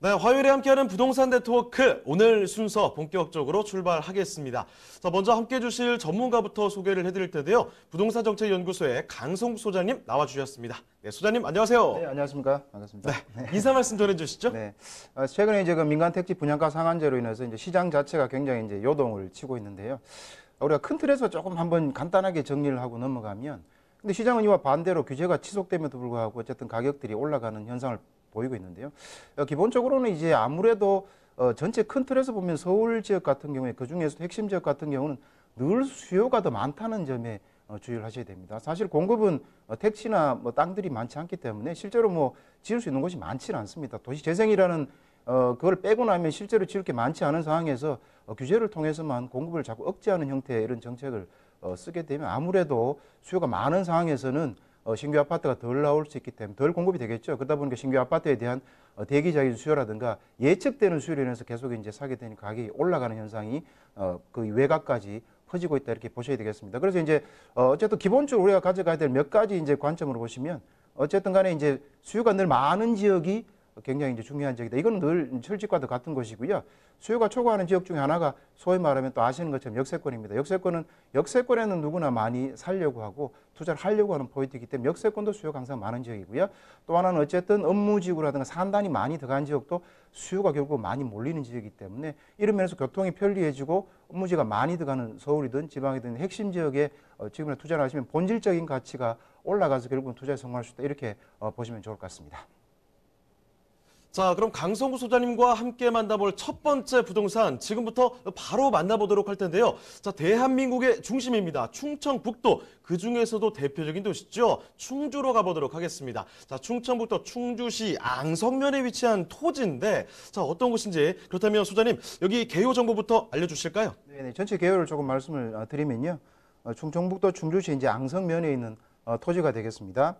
네, 화요일에 함께하는 부동산 네트워크 오늘 순서 본격적으로 출발하겠습니다. 자, 먼저 함께해 주실 전문가부터 소개를 해드릴 텐데요. 부동산정책연구소의 강성국 소장님 나와주셨습니다. 네, 소장님 안녕하세요. 네, 안녕하십니까. 반갑습니다. 네, 인사 말씀 전해주시죠. 네, 최근에 이제 그 민간 택지 분양가 상한제로 인해서 이제 시장 자체가 굉장히 이제 요동을 치고 있는데요. 우리가 큰 틀에서 조금 한번 간단하게 정리를 하고 넘어가면, 근데 시장은 이와 반대로 규제가 지속됨에도 불구하고 어쨌든 가격들이 올라가는 현상을 보이고 있는데요. 기본적으로는 이제 아무래도 전체 큰 틀에서 보면 서울 지역 같은 경우에 그 중에서도 핵심 지역 같은 경우는 늘 수요가 더 많다는 점에 주의를 하셔야 됩니다. 사실 공급은 택지나 뭐 땅들이 많지 않기 때문에 실제로 뭐 지을 수 있는 곳이 많지는 않습니다. 도시 재생이라는 그걸 빼고 나면 실제로 지을 게 많지 않은 상황에서 규제를 통해서만 공급을 자꾸 억제하는 형태의 이런 정책을 쓰게 되면 아무래도 수요가 많은 상황에서는 신규 아파트가 덜 나올 수 있기 때문에 덜 공급이 되겠죠. 그러다 보니까 신규 아파트에 대한 대기적인 수요라든가 예측되는 수요로 인해서 계속 이제 사게 되니까 가격이 올라가는 현상이 그 외곽까지 퍼지고 있다 이렇게 보셔야 되겠습니다. 그래서 이제 어쨌든 기본적으로 우리가 가져가야 될 몇 가지 이제 관점으로 보시면 어쨌든 간에 이제 수요가 늘 많은 지역이 굉장히 이제 중요한 지역이다. 이건 늘 철집과도 같은 것이고요. 수요가 초과하는 지역 중에 하나가 소위 말하면 또 아시는 것처럼 역세권입니다. 역세권에는 누구나 많이 살려고 하고 투자를 하려고 하는 포인트이기 때문에 역세권도 수요가 항상 많은 지역이고요. 또 하나는 어쨌든 업무지구라든가 산단이 많이 들어간 지역도 수요가 결국 많이 몰리는 지역이기 때문에 이런 면에서 교통이 편리해지고 업무지가 많이 들어가는 서울이든 지방이든 핵심 지역에 지금이나 투자를 하시면 본질적인 가치가 올라가서 결국은 투자에 성공할 수 있다. 이렇게 보시면 좋을 것 같습니다. 자, 그럼 강성구 소장님과 함께 만나볼 첫 번째 부동산 지금부터 바로 만나보도록 할 텐데요. 자, 대한민국의 중심입니다. 충청북도, 그중에서도 대표적인 도시죠. 충주로 가보도록 하겠습니다. 자, 충청북도 충주시 앙성면에 위치한 토지인데 자, 어떤 곳인지 그렇다면 소장님 여기 개요 정보부터 알려주실까요? 네, 전체 개요를 조금 말씀을 드리면요. 충청북도 충주시 이제 앙성면에 있는 토지가 되겠습니다.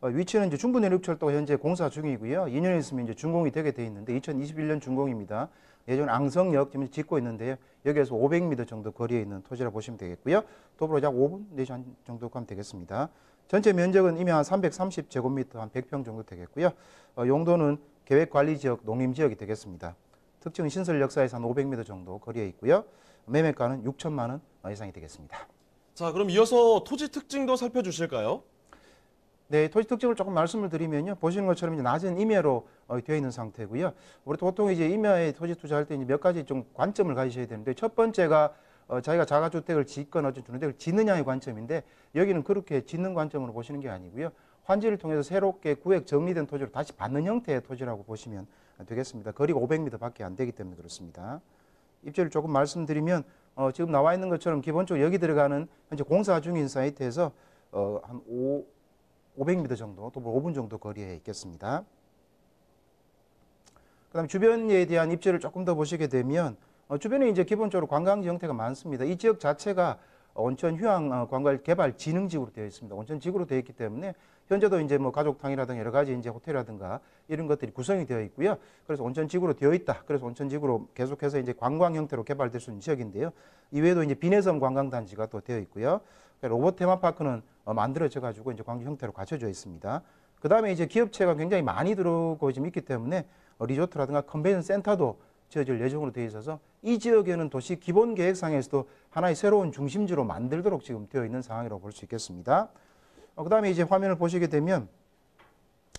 위치는 이제 중부내륙철도가 현재 공사 중이고요. 2년 있으면 이제 준공이 되게 돼 있는데 2021년 준공입니다. 예전 앙성역 지금 짓고 있는데요. 여기에서 500m 정도 거리에 있는 토지라 보시면 되겠고요. 도보로 약 5분 내지 한 정도 가면 되겠습니다. 전체 면적은 이미 한 330제곱미터 한 100평 정도 되겠고요. 용도는 계획관리지역, 농림지역이 되겠습니다. 특징은 신설 역사에서 한 500m 정도 거리에 있고요. 매매가는 6천만 원 이상이 되겠습니다. 자, 그럼 이어서 토지 특징도 살펴주실까요? 네, 토지 특징을 조금 말씀을 드리면요. 보시는 것처럼 이제 낮은 임야로 되어 있는 상태고요. 우리 보통 이제 임야에 토지 투자할 때 몇 가지 좀 관점을 가지셔야 되는데 첫 번째가 자기가 자가주택을 짓거나 주택을 짓느냐의 관점인데 여기는 그렇게 짓는 관점으로 보시는 게 아니고요. 환지를 통해서 새롭게 구획 정리된 토지로 다시 받는 형태의 토지라고 보시면 되겠습니다. 거리가 500m 밖에 안 되기 때문에 그렇습니다. 입지를 조금 말씀드리면 지금 나와 있는 것처럼 기본적으로 여기 들어가는 현재 공사 중인 사이트에서 한 500m 정도, 또 5분 정도 거리에 있겠습니다. 그 다음에 주변에 대한 입지를 조금 더 보시게 되면 주변에 이제 기본적으로 관광지 형태가 많습니다. 이 지역 자체가 온천 휴양 관광 개발 진흥지구로 되어 있습니다. 온천지구로 되어 있기 때문에 현재도 이제 뭐 가족탕이라든가 여러 가지 이제 호텔이라든가 이런 것들이 구성이 되어 있고요. 그래서 온천지구로 되어 있다. 그래서 온천지구로 계속해서 이제 관광 형태로 개발될 수 있는 지역인데요. 이외에도 이제 비내섬 관광단지가 또 되어 있고요. 로봇 테마파크는 만들어져 가지고 이제 관광 형태로 갖춰져 있습니다. 그 다음에 이제 기업체가 굉장히 많이 들어오고 지금 있기 때문에 리조트라든가 컨벤션 센터도 지어질 예정으로 되어 있어서 이 지역에는 도시 기본 계획상에서도 하나의 새로운 중심지로 만들도록 지금 되어 있는 상황이라고 볼 수 있겠습니다. 그 다음에 이제 화면을 보시게 되면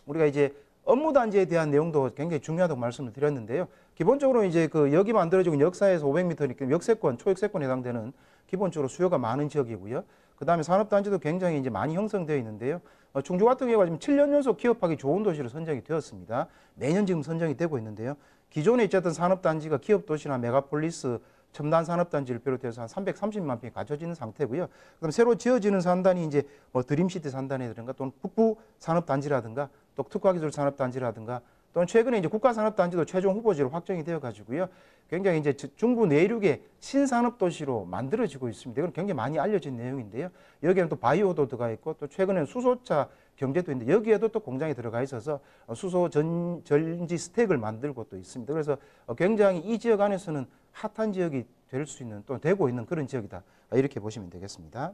우리가 이제 업무단지에 대한 내용도 굉장히 중요하다고 말씀을 드렸는데요. 기본적으로 이제 그 여기 만들어지고 있는 역사에서 500m니까 역세권, 초역세권에 해당되는 기본적으로 수요가 많은 지역이고요. 그 다음에 산업단지도 굉장히 이제 많이 형성되어 있는데요. 충주 같은 경우가 지금 7년 연속 기업하기 좋은 도시로 선정이 되었습니다. 매년 지금 선정이 되고 있는데요. 기존에 있었던 산업단지가 기업도시나 메가폴리스, 첨단 산업단지를 비롯해서 한 330만 평이 갖춰지는 상태고요. 그다음 새로 지어지는 산단이 이제 뭐 드림시티 산단이라든가 또는 북부 산업단지라든가 또 특화기술 산업단지라든가 또는 최근에 이제 국가산업단지도 최종 후보지로 확정이 되어 가지고요. 굉장히 이제 중부 내륙의 신산업도시로 만들어지고 있습니다. 이건 굉장히 많이 알려진 내용인데요. 여기에는 또 바이오도 들어가 있고 또 최근에는 수소차 경제도 있는데 여기에도 또 공장이 들어가 있어서 수소 전지 스택을 만들고 또 있습니다. 그래서 굉장히 이 지역 안에서는 핫한 지역이 될 수 있는 또 되고 있는 그런 지역이다. 이렇게 보시면 되겠습니다.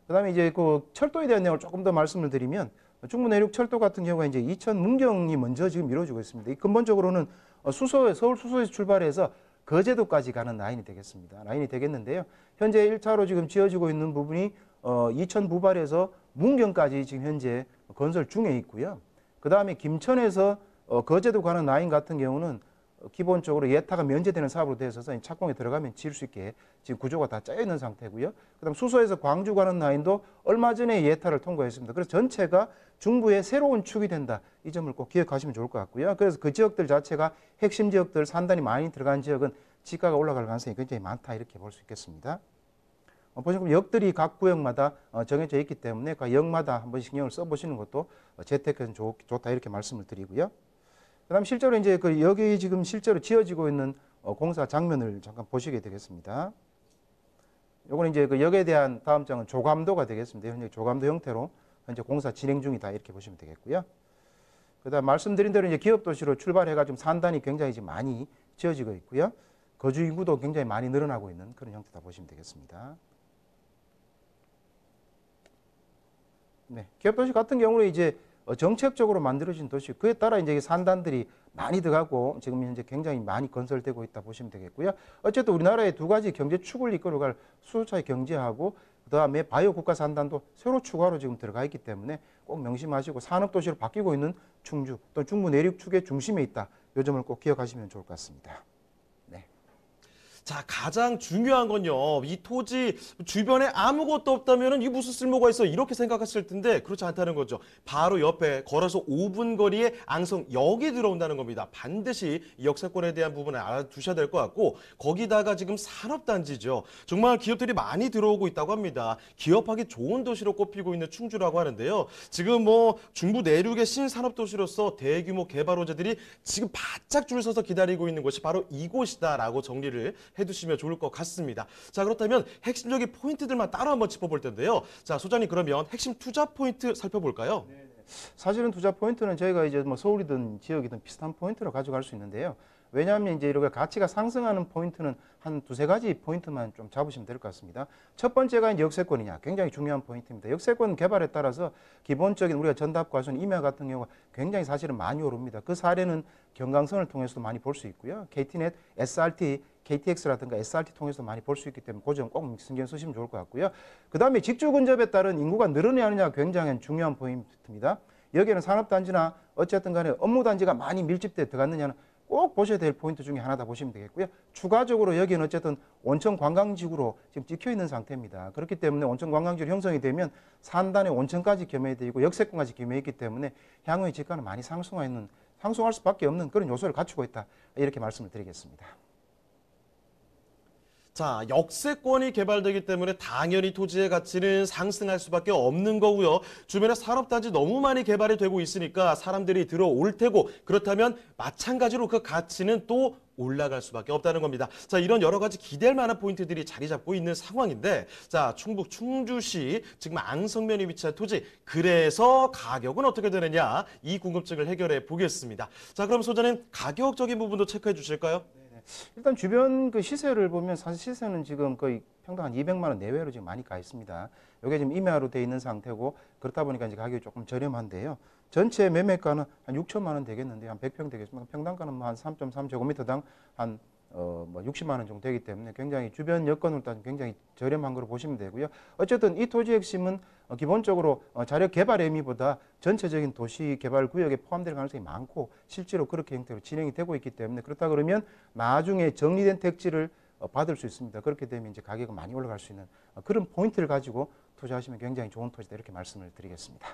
그다음에 이제 그 철도에 대한 내용을 조금 더 말씀을 드리면 중부 내륙 철도 같은 경우가 이제 이천 문경이 먼저 지금 이루어지고 있습니다. 이 근본적으로는 서울 수소에서 출발해서 거제도까지 가는 라인이 되겠습니다. 라인이 되겠는데요. 현재 1차로 지금 지어지고 있는 부분이 이천 부발에서 문경까지 지금 현재 건설 중에 있고요. 그 다음에 김천에서 거제도 가는 라인 같은 경우는 기본적으로 예타가 면제되는 사업으로 되어 있어서 착공에 들어가면 지을 수 있게 지금 구조가 다 짜여 있는 상태고요. 그다음 수소에서 광주 가는 라인도 얼마 전에 예타를 통과했습니다. 그래서 전체가 중부의 새로운 축이 된다. 이 점을 꼭 기억하시면 좋을 것 같고요. 그래서 그 지역들 자체가 핵심 지역들, 산단이 많이 들어간 지역은 지가가 올라갈 가능성이 굉장히 많다. 이렇게 볼 수 있겠습니다. 보시면 역들이 각 구역마다 정해져 있기 때문에 그 역마다 한 번씩 신경을 써보시는 것도 재테크는 좋다. 이렇게 말씀을 드리고요. 그다음 실제로 이제 여기 지금 실제로 지어지고 있는 공사 장면을 잠깐 보시게 되겠습니다. 요거는 이제 그 역에 대한 다음 장은 조감도가 되겠습니다. 현재 조감도 형태로 현재 공사 진행 중이다 이렇게 보시면 되겠고요. 그다음 말씀드린 대로 이제 기업 도시로 출발해가지고 산단이 굉장히 지금 많이 지어지고 있고요. 거주 인구도 굉장히 많이 늘어나고 있는 그런 형태다 보시면 되겠습니다. 네, 기업 도시 같은 경우는 이제 정책적으로 만들어진 도시, 그에 따라 이제 산단들이 많이 들어가고 지금 현재 굉장히 많이 건설되고 있다 보시면 되겠고요. 어쨌든 우리나라의 두 가지 경제 축을 이끌어갈 수소차의 경제하고 그다음에 바이오 국가 산단도 새로 추가로 지금 들어가 있기 때문에 꼭 명심하시고 산업 도시로 바뀌고 있는 충주 또 중부 내륙 축의 중심에 있다. 이 점을 꼭 기억하시면 좋을 것 같습니다. 자, 가장 중요한 건요. 이 토지 주변에 아무것도 없다면 이게 무슨 쓸모가 있어? 이렇게 생각하실 텐데 그렇지 않다는 거죠. 바로 옆에 걸어서 5분 거리에 앙성역이 들어온다는 겁니다. 반드시 이 역세권에 대한 부분을 알아두셔야 될 것 같고 거기다가 지금 산업단지죠. 정말 기업들이 많이 들어오고 있다고 합니다. 기업하기 좋은 도시로 꼽히고 있는 충주라고 하는데요. 지금 뭐 중부 내륙의 신산업도시로서 대규모 개발 호재들이 지금 바짝 줄 서서 기다리고 있는 곳이 바로 이곳이다라고 정리를 해두시면 좋을 것 같습니다. 자, 그렇다면 핵심적인 포인트들만 따로 한번 짚어볼 텐데요. 자, 소장님 그러면 핵심 투자 포인트 살펴볼까요? 사실은 투자 포인트는 저희가 이제 뭐 서울이든 지역이든 비슷한 포인트로 가져갈 수 있는데요. 왜냐하면 이제 이렇게 가치가 상승하는 포인트는 한 두세 가지 포인트만 좀 잡으시면 될 것 같습니다. 첫 번째가 이제 역세권이냐. 굉장히 중요한 포인트입니다. 역세권 개발에 따라서 기본적인 우리가 전답과수는 임야 같은 경우가 굉장히 사실은 많이 오릅니다. 그 사례는 경강선을 통해서도 많이 볼 수 있고요. KTnet, SRT, KTX라든가 SRT 통해서 많이 볼 수 있기 때문에 그 점 꼭 신경 쓰시면 좋을 것 같고요. 그 다음에 직주 근접에 따른 인구가 늘어나느냐가 굉장히 중요한 포인트입니다. 여기에는 산업단지나 어쨌든 간에 업무단지가 많이 밀집돼 들어갔느냐는 꼭 보셔야 될 포인트 중에 하나다 보시면 되겠고요. 추가적으로 여기는 어쨌든 온천 관광지구로 지금 찍혀 있는 상태입니다. 그렇기 때문에 온천 관광지로 형성이 되면 산단에 온천까지 겸해되고 역세권까지 겸해있기 때문에 향후에 지가는 많이 상승할 수밖에 없는 그런 요소를 갖추고 있다. 이렇게 말씀을 드리겠습니다. 자, 역세권이 개발되기 때문에 당연히 토지의 가치는 상승할 수밖에 없는 거고요. 주변에 산업단지 너무 많이 개발이 되고 있으니까 사람들이 들어올 테고 그렇다면 마찬가지로 그 가치는 또 올라갈 수밖에 없다는 겁니다. 자, 이런 여러 가지 기대할 만한 포인트들이 자리 잡고 있는 상황인데 자, 충북 충주시 지금 앙성면에 위치한 토지 그래서 가격은 어떻게 되느냐 이 궁금증을 해결해 보겠습니다. 자, 그럼 소장님 가격적인 부분도 체크해 주실까요? 일단 주변 그 시세를 보면 사실 시세는 지금 거의 평당 한 200만 원 내외로 지금 많이 가 있습니다. 이게 지금 임야로 돼 있는 상태고 그렇다 보니까 이제 가격이 조금 저렴한데요. 전체 매매가는 한 6천만 원 되겠는데 한 100평 되겠습니다. 평당가는 한 3.3제곱미터당 한 60만 원 정도 되기 때문에 굉장히 주변 여건으로 따지면 굉장히 저렴한 거로 보시면 되고요. 어쨌든 이 토지 핵심은 기본적으로 자력 개발 의미보다 전체적인 도시 개발 구역에 포함될 가능성이 많고 실제로 그렇게 형태로 진행이 되고 있기 때문에 그렇다 그러면 나중에 정리된 택지를 받을 수 있습니다. 그렇게 되면 이제 가격은 많이 올라갈 수 있는 그런 포인트를 가지고 투자하시면 굉장히 좋은 토지다 이렇게 말씀을 드리겠습니다.